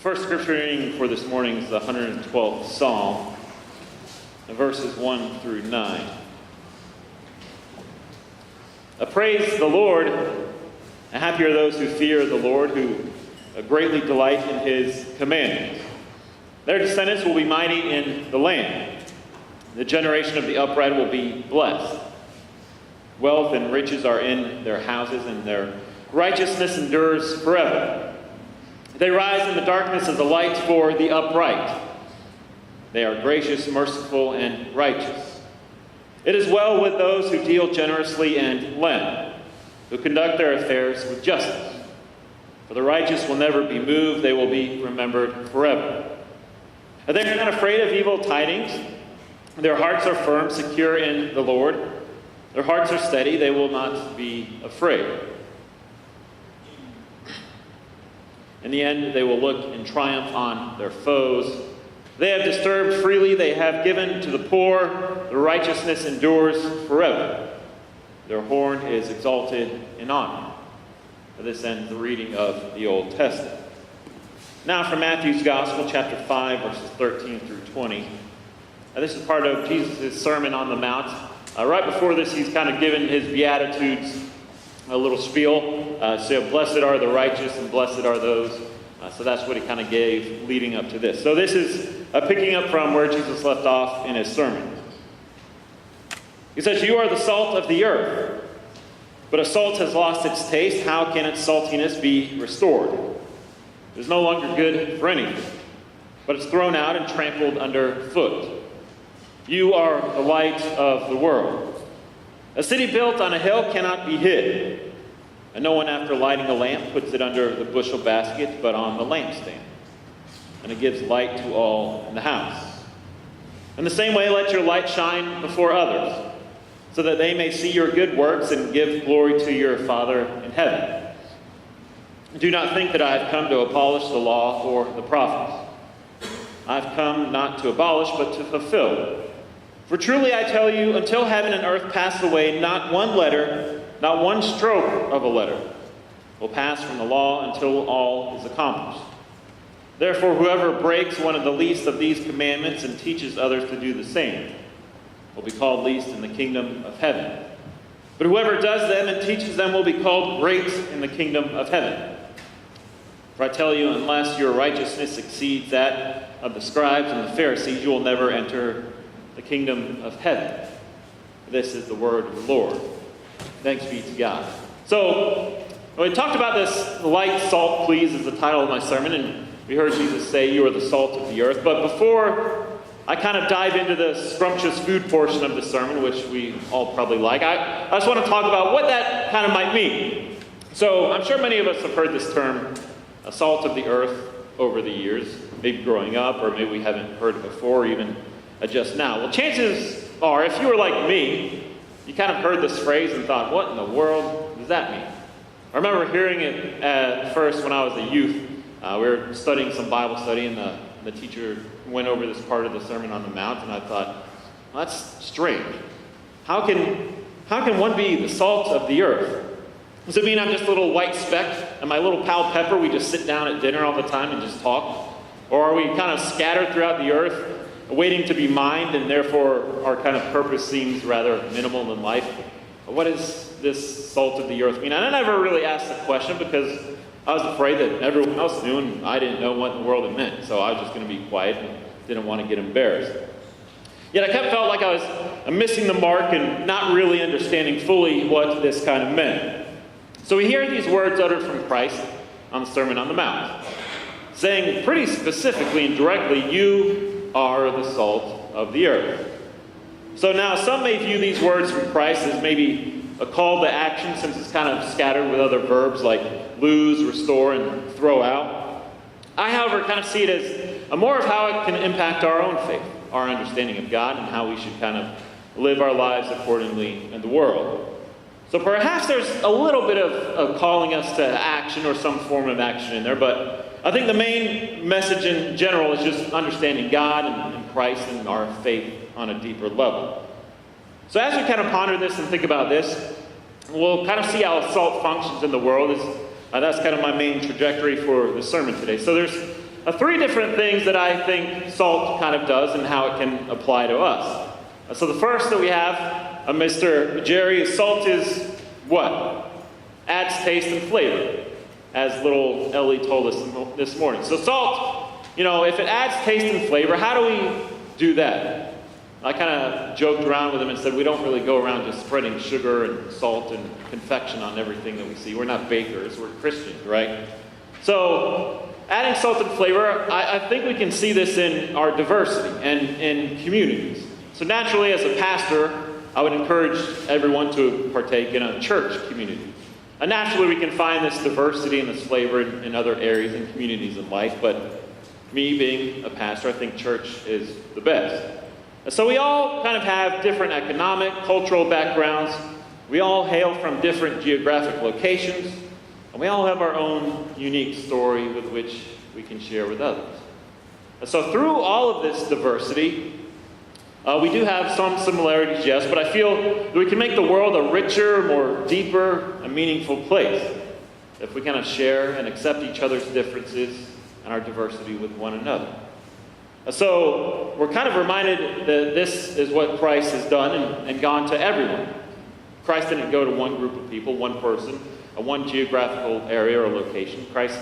First scripture reading for this morning is the 112th Psalm, verses 1 through 9. Praise the Lord, and happy are those who fear the Lord, who greatly delight in his commandments. Their descendants will be mighty in the land. The generation of the upright will be blessed. Wealth and riches are in their houses, and their righteousness endures forever. They rise in the darkness as a light for the upright. They are gracious, merciful, and righteous. It is well with those who deal generously and lend, who conduct their affairs with justice. For the righteous will never be moved, they will be remembered forever. They are not afraid of evil tidings. Their hearts are firm, secure in the Lord. Their hearts are steady, they will not be afraid. In the end, they will look in triumph on their foes. They have disturbed freely, they have given to the poor. Their righteousness endures forever. Their horn is exalted in honor. This ends the reading of the Old Testament. Now from Matthew's Gospel, chapter 5, verses 13 through 20. This is part of Jesus' Sermon on the Mount. Right before this, he's kind of given his Beatitudes, a little spiel. So blessed are the righteous and blessed are those. So that's what he kind of gave leading up to this. So this is picking up from where Jesus left off in his sermon. He says, "You are the salt of the earth, but if salt has lost its taste, how can its saltiness be restored? It is no longer good for anything, but it's thrown out and trampled underfoot. You are the light of the world. A city built on a hill cannot be hid. And no one, after lighting a lamp, puts it under the bushel basket, but on the lampstand. And it gives light to all in the house. In the same way, let your light shine before others, so that they may see your good works and give glory to your Father in heaven. Do not think that I have come to abolish the law or the prophets. I've come not to abolish, but to fulfill. For truly I tell you, until heaven and earth pass away, not one letter, not one stroke of a letter will pass from the law until all is accomplished. Therefore, whoever breaks one of the least of these commandments and teaches others to do the same will be called least in the kingdom of heaven. But whoever does them and teaches them will be called great in the kingdom of heaven. For I tell you, unless your righteousness exceeds that of the scribes and the Pharisees, you will never enter the kingdom of heaven." This is the word of the Lord. Thanks be to God. So, we talked about this, light, salt, please, is the title of my sermon, and we heard Jesus say, "You are the salt of the earth." But before I kind of dive into the scrumptious food portion of the sermon, which we all probably like, I just want to talk about what that kind of might mean. So, I'm sure many of us have heard this term, salt of the earth, over the years, maybe growing up, or maybe we haven't heard it before, even just now. Well, chances are, if you were like me, you kind of heard this phrase and thought, what in the world does that mean? I remember hearing it at first when I was a youth. We were studying some Bible study, and the teacher went over this part of the Sermon on the Mount, and I thought, well, that's strange. How can one be the salt of the earth? Does it mean I'm just a little white speck, and my little pal Pepper, we just sit down at dinner all the time and just talk? Or are we kind of scattered throughout the earth, waiting to be mined, and therefore our kind of purpose seems rather minimal in life? What does this salt of the earth mean? And I never really asked the question because I was afraid that everyone else knew and I didn't know what in the world it meant. So I was just going to be quiet and didn't want to get embarrassed. Yet I kept felt like I was missing the mark and not really understanding fully what this kind of meant. So we hear these words uttered from Christ on the Sermon on the Mount, saying pretty specifically and directly, "You are the salt of the earth." So now some may view these words from Christ as maybe a call to action, since it's kind of scattered with other verbs like lose, restore, and throw out. I, however, kind of see it as more of how it can impact our own faith, our understanding of God, and how we should kind of live our lives accordingly in the world. So perhaps there's a little bit of calling us to action or some form of action in there, but I think the main message in general is just understanding God and Christ and our faith on a deeper level. So as we kind of ponder this and think about this, we'll kind of see how salt functions in the world. That's kind of my main trajectory for the sermon today. So there's three different things that I think salt kind of does and how it can apply to us. So the first that we have, Mr. Jerry, is salt is what? Adds taste and flavor, as little Ellie told us this morning. So salt, if it adds taste and flavor, how do we do that? I kind of joked around with him and said we don't really go around just spreading sugar and salt and confection on everything that we see. We're not bakers, we're Christians, right? So adding salt and flavor, I think we can see this in our diversity and in communities. So naturally, as a pastor, I would encourage everyone to partake in a church community. And naturally, we can find this diversity and this flavor in other areas and communities in life, but me being a pastor, I think church is the best. So we all kind of have different economic, cultural backgrounds. We all hail from different geographic locations. And we all have our own unique story with which we can share with others. And so through all of this diversity, we do have some similarities, yes, but I feel that we can make the world a richer, more deeper, and meaningful place if we kind of share and accept each other's differences and our diversity with one another. So we're kind of reminded that this is what Christ has done and gone to everyone. Christ didn't go to one group of people, one person, one geographical area or location. Christ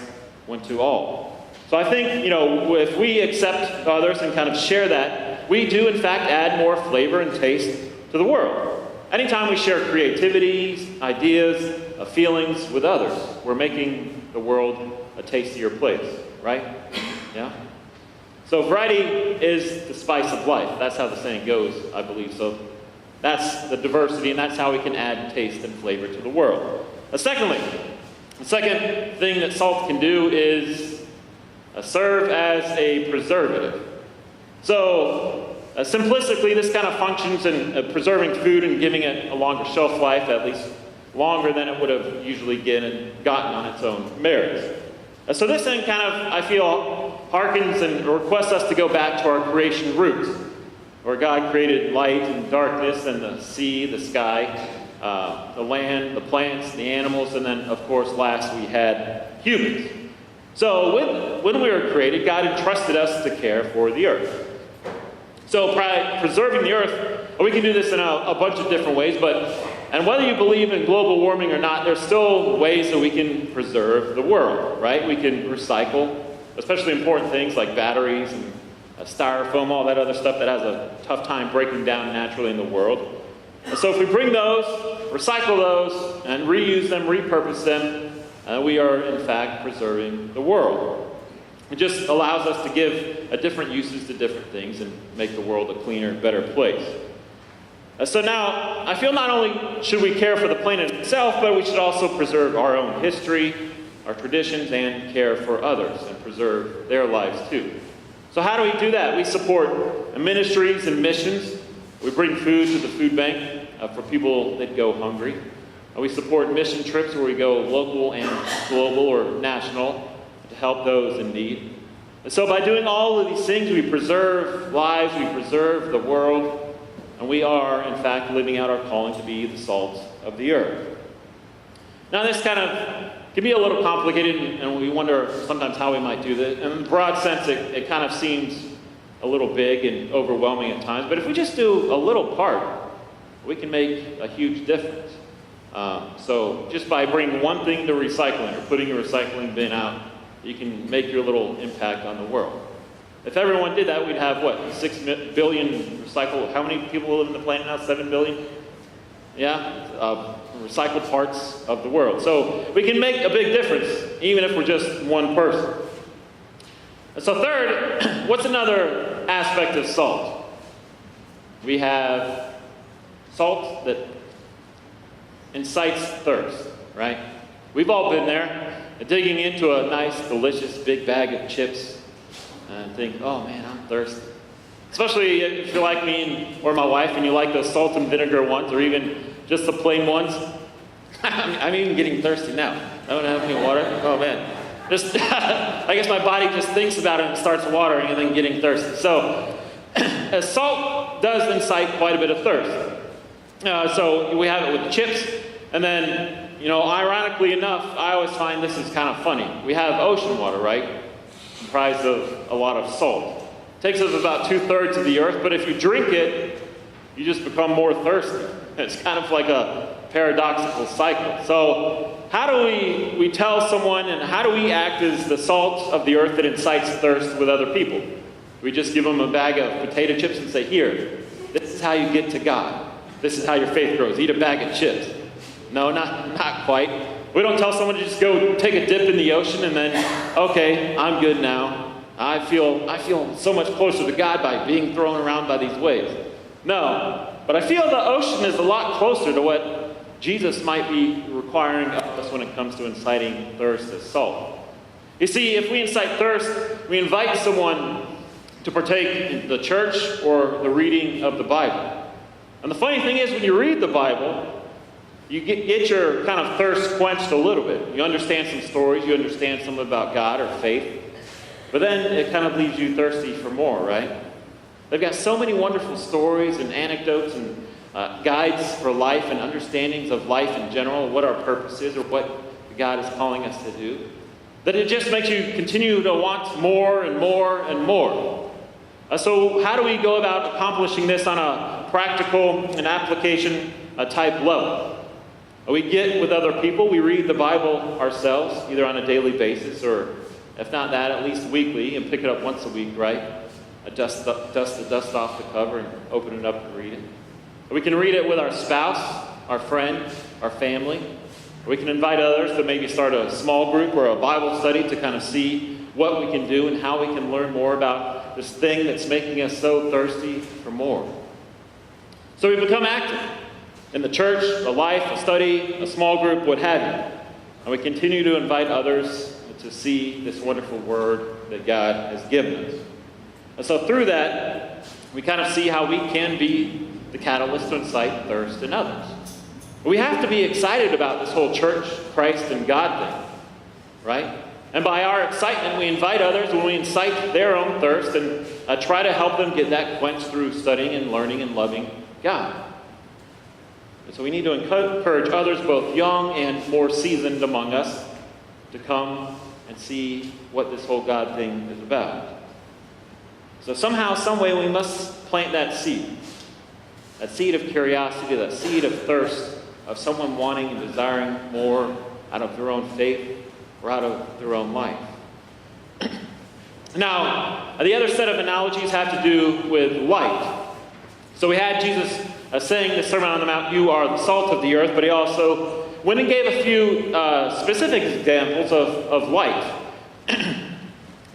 went to all. So I think, if we accept others and kind of share that, we do in fact add more flavor and taste to the world. Anytime we share creativities, ideas, feelings with others, we're making the world a tastier place, right? Yeah? So variety is the spice of life. That's how the saying goes, I believe. So that's the diversity, and that's how we can add taste and flavor to the world. Secondly, the second thing that salt can do is serve as a preservative. So simplistically, this kind of functions in preserving food and giving it a longer shelf life, at least longer than it would have usually gotten on its own merits. So this thing kind of, I feel, harkens and requests us to go back to our creation roots, where God created light and darkness and the sea, the sky, the land, the plants, the animals, and then, of course, last we had humans. So when we were created, God entrusted us to care for the earth. So by preserving the earth, we can do this in a bunch of different ways, and whether you believe in global warming or not, there's still ways that we can preserve the world, right? We can recycle, especially important things like batteries and styrofoam, all that other stuff that has a tough time breaking down naturally in the world. And so if we bring those, recycle those, and reuse them, repurpose them, we are in fact preserving the world. It just allows us to give different uses to different things and make the world a cleaner, better place. So now, I feel not only should we care for the planet itself, but we should also preserve our own history, our traditions, and care for others and preserve their lives too. So how do we do that? We support ministries and missions. We bring food to the food bank for people that go hungry. We support mission trips where we go local and global or national to help those in need. And so by doing all of these things, we preserve lives, we preserve the world, and we are, in fact, living out our calling to be the salt of the earth. Now, this kind of can be a little complicated, and we wonder sometimes how we might do this. In a broad sense, it kind of seems a little big and overwhelming at times. But if we just do a little part, we can make a huge difference. So just by bringing one thing to recycling or putting your recycling bin out, you can make your little impact on the world. If everyone did that, we'd have, 6 billion recycled. How many people live on the planet now? 7 billion? Yeah? Recycled parts of the world. So we can make a big difference, even if we're just one person. And so third, what's another aspect of salt? We have salt that incites thirst, right? We've all been there, digging into a nice, delicious, big bag of chips and think, oh man, I'm thirsty. Especially if you're like me or my wife and you like those salt and vinegar ones or even just the plain ones. I'm even getting thirsty now. I don't have any water. Oh man. I guess my body just thinks about it and starts watering and then getting thirsty. So salt does incite quite a bit of thirst. So we have it with the chips. And then, ironically enough, I always find this is kind of funny. We have ocean water, right? comprised of a lot of salt. It takes up about 2/3 of the earth, but if you drink it, you just become more thirsty. It's kind of like a paradoxical cycle. So how do we tell someone, and how do we act as the salt of the earth that incites thirst with other people? We just give them a bag of potato chips and say, here, this is how you get to God. This is how your faith grows. Eat a bag of chips. No, not quite. We don't tell someone to just go take a dip in the ocean and then, okay, I'm good now. I feel so much closer to God by being thrown around by these waves. No, but I feel the ocean is a lot closer to what Jesus might be requiring of us when it comes to inciting thirst as salt. You see, if we incite thirst, we invite someone to partake in the church or the reading of the Bible. And the funny thing is, when you read the Bible, you get your kind of thirst quenched a little bit. You understand some stories, you understand something about God or faith, but then it kind of leaves you thirsty for more, right? They've got so many wonderful stories and anecdotes and guides for life and understandings of life in general, what our purpose is or what God is calling us to do, that it just makes you continue to want more and more and more. So how do we go about accomplishing this on a practical and application type level? We get with other people, we read the Bible ourselves, either on a daily basis or, if not that, at least weekly, and pick it up once a week, right? Dust the dust off the cover and open it up and read it. We can read it with our spouse, our friend, our family. We can invite others to maybe start a small group or a Bible study to kind of see what we can do and how we can learn more about this thing that's making us so thirsty for more. So we become active in the church, a life, a study, a small group, what have you. And we continue to invite others to see this wonderful word that God has given us. And so through that, we kind of see how we can be the catalyst to incite thirst in others. We have to be excited about this whole church, Christ, and God thing, right? And by our excitement, we invite others when we incite their own thirst and try to help them get that quenched through studying and learning and loving God. And so we need to encourage others, both young and more seasoned among us, to come and see what this whole God thing is about. So somehow, some way, we must plant that seed of curiosity, that seed of thirst, of someone wanting and desiring more out of their own faith or out of their own life. Now, the other set of analogies have to do with light. So we had Jesus saying the Sermon on the Mount, you are the salt of the earth, but he also went and gave a few specific examples of light.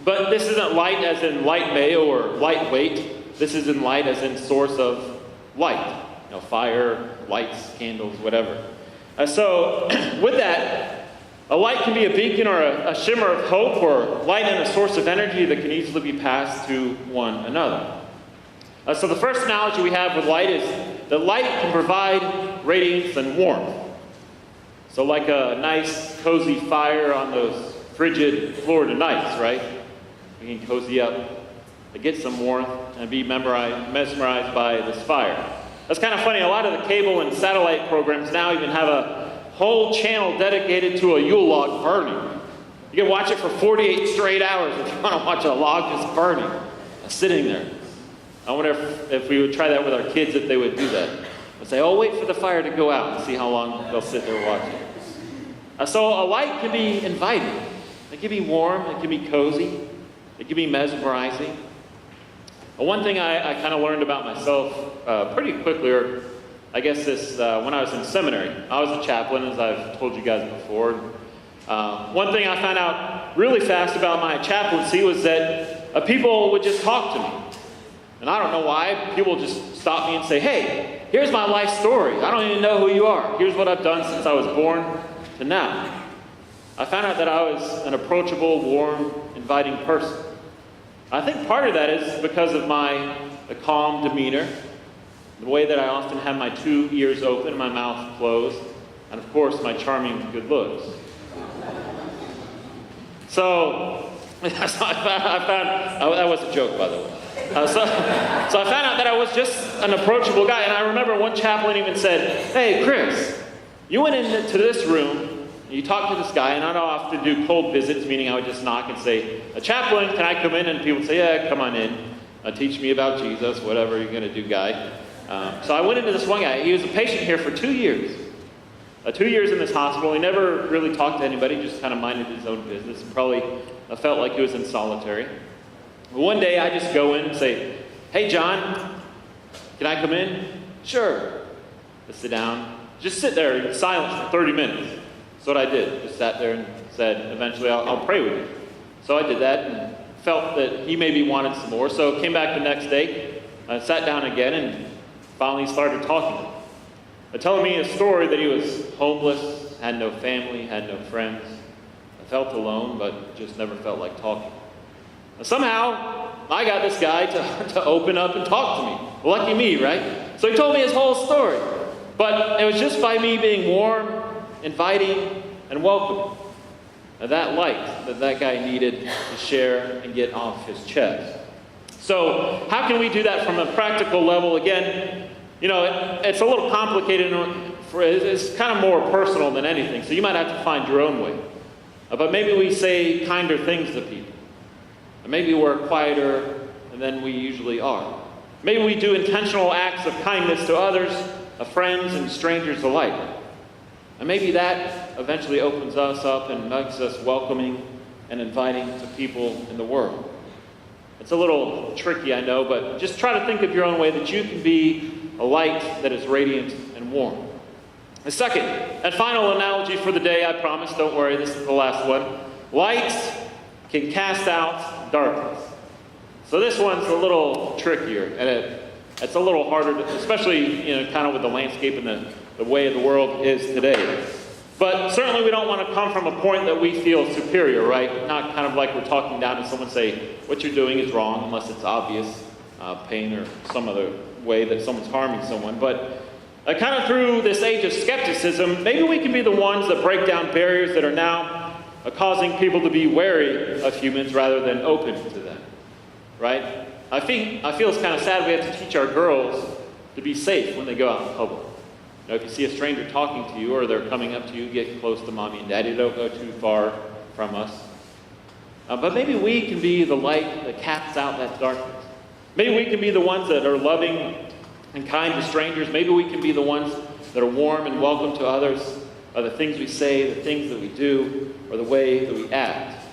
But this isn't light as in light may or lightweight. This is in light as in source of light. Fire, lights, candles, whatever. So with that, a light can be a beacon or a shimmer of hope, or light and a source of energy that can easily be passed to one another. So the first analogy we have with light is that light can provide radiance and warmth. So like a nice, cozy fire on those frigid Florida nights, right? We can cozy up to get some warmth and be mesmerized by this fire. That's kind of funny. A lot of the cable and satellite programs now even have a whole channel dedicated to a Yule log burning. You can watch it for 48 straight hours if you want to watch a log just burning, sitting there. I wonder if we would try that with our kids, if they would do that. They'd say, oh, wait for the fire to go out and see how long they'll sit there watching. So a light can be inviting. It can be warm. It can be cozy. It can be mesmerizing. One thing I kind of learned about myself pretty quickly, or I guess this when I was in seminary. I was a chaplain, as I've told you guys before. One thing I found out really fast about my chaplaincy was that people would just talk to me. And I don't know why. People just stop me and say, hey, here's my life story. I don't even know who you are. Here's what I've done since I was born to now. I found out that I was an approachable, warm, inviting person. I think part of that is because of my calm demeanor, the way that I often have my 2 ears open and my mouth closed, and of course my charming good looks. So I found that was a joke, by the way. So I found out that I was just an approachable guy. And I remember one chaplain even said, hey, Chris, you went into this room, You talk to this guy, and I'd often do cold visits, meaning I would just knock and say, "Chaplain, can I come in?" And people would say, "Yeah, come on in. Teach me about Jesus, whatever you're going to do, guy." So I went into this one guy. He was a patient here for 2 years. 2 years in this hospital. He never really talked to anybody, just kind of minded his own business, and probably felt like he was in solitary. But one day I just go in and say, "Hey, John, can I come in?" "Sure." I sit down. Just sit there in silence for 30 minutes. That's what I did. Just sat there and said, "Eventually I'll pray with you." So I did that and felt that he maybe wanted some more. So came back the next day, sat down again, and finally started talking to him. Telling me a story that he was homeless, had no family, had no friends. I felt alone, but just never felt like talking. Somehow, I got this guy to open up and talk to me. Lucky me, right? So he told me his whole story. But it was just by me being warm, inviting, and welcoming. That light that guy needed to share and get off his chest. So how can we do that from a practical level? Again, it's a little complicated. It's kind of more personal than anything. So you might have to find your own way. But maybe we say kinder things to people. And maybe we're quieter than we usually are. Maybe we do intentional acts of kindness to others, of friends and strangers alike. And maybe that eventually opens us up and makes us welcoming and inviting to people in the world. It's a little tricky, I know, but just try to think of your own way that you can be a light that is radiant and warm. The second and final analogy for the day, I promise, don't worry, this is the last one. Light can cast out darkness. So this one's a little trickier, and it's a little harder, especially kind of with the landscape and the way the world is today. But certainly we don't want to come from a point that we feel superior, right? Not kind of like we're talking down to someone, say, "What you're doing is wrong," unless it's obvious pain or some other way that someone's harming someone. But kind of through this age of skepticism, maybe we can be the ones that break down barriers that are now causing people to be wary of humans rather than open to them, right? I feel it's kind of sad we have to teach our girls to be safe when they go out in public. If you see a stranger talking to you or they're coming up to you, get close to mommy and daddy. Don't go too far from us. But maybe we can be the light that casts out that darkness. Maybe we can be the ones that are loving and kind to strangers. Maybe we can be the ones that are warm and welcome to others by the things we say, the things that we do, or the way that we act.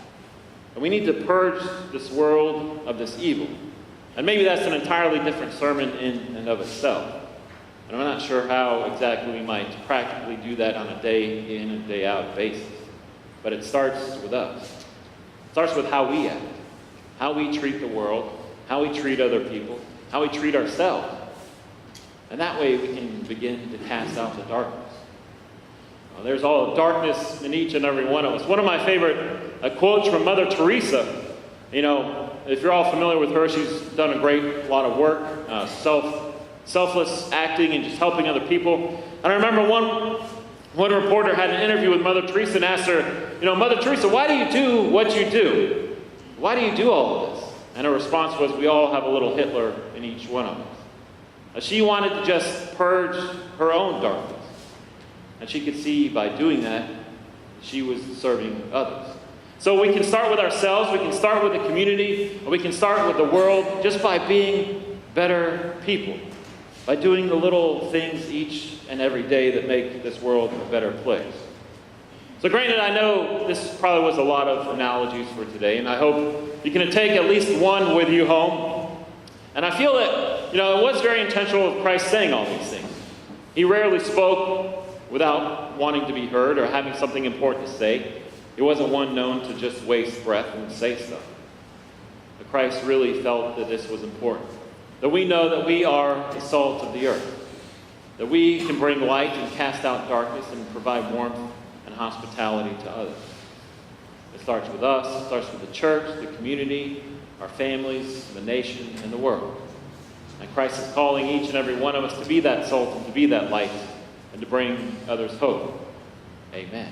And we need to purge this world of this evil. And maybe that's an entirely different sermon in and of itself. And I'm not sure how exactly we might practically do that on a day in and day out basis. But it starts with us. It starts with how we act, how we treat the world, how we treat other people, how we treat ourselves. And that way we can begin to cast out the darkness. There's all darkness in each and every one of us. One of my favorite quotes from Mother Teresa, if you're all familiar with her, she's done a great lot of work, selfless acting and just helping other people. And I remember one reporter had an interview with Mother Teresa and asked her, "Mother Teresa, why do you do what you do? Why do you do all of this?" And her response was, "We all have a little Hitler in each one of us." She wanted to just purge her own darkness. And she could see by doing that, she was serving others. So we can start with ourselves, we can start with the community, and we can start with the world just by being better people. By doing the little things each and every day that make this world a better place. So granted, I know this probably was a lot of analogies for today, and I hope you can take at least one with you home. And I feel that, it was very intentional of Christ saying all these things. He rarely spoke without wanting to be heard or having something important to say. He wasn't one known to just waste breath and say stuff. But Christ really felt that this was important. That we know that we are the salt of the earth. That we can bring light and cast out darkness and provide warmth and hospitality to others. It starts with us, it starts with the church, the community, our families, the nation, and the world. And Christ is calling each and every one of us to be that salt and to be that light and to bring others hope. Amen.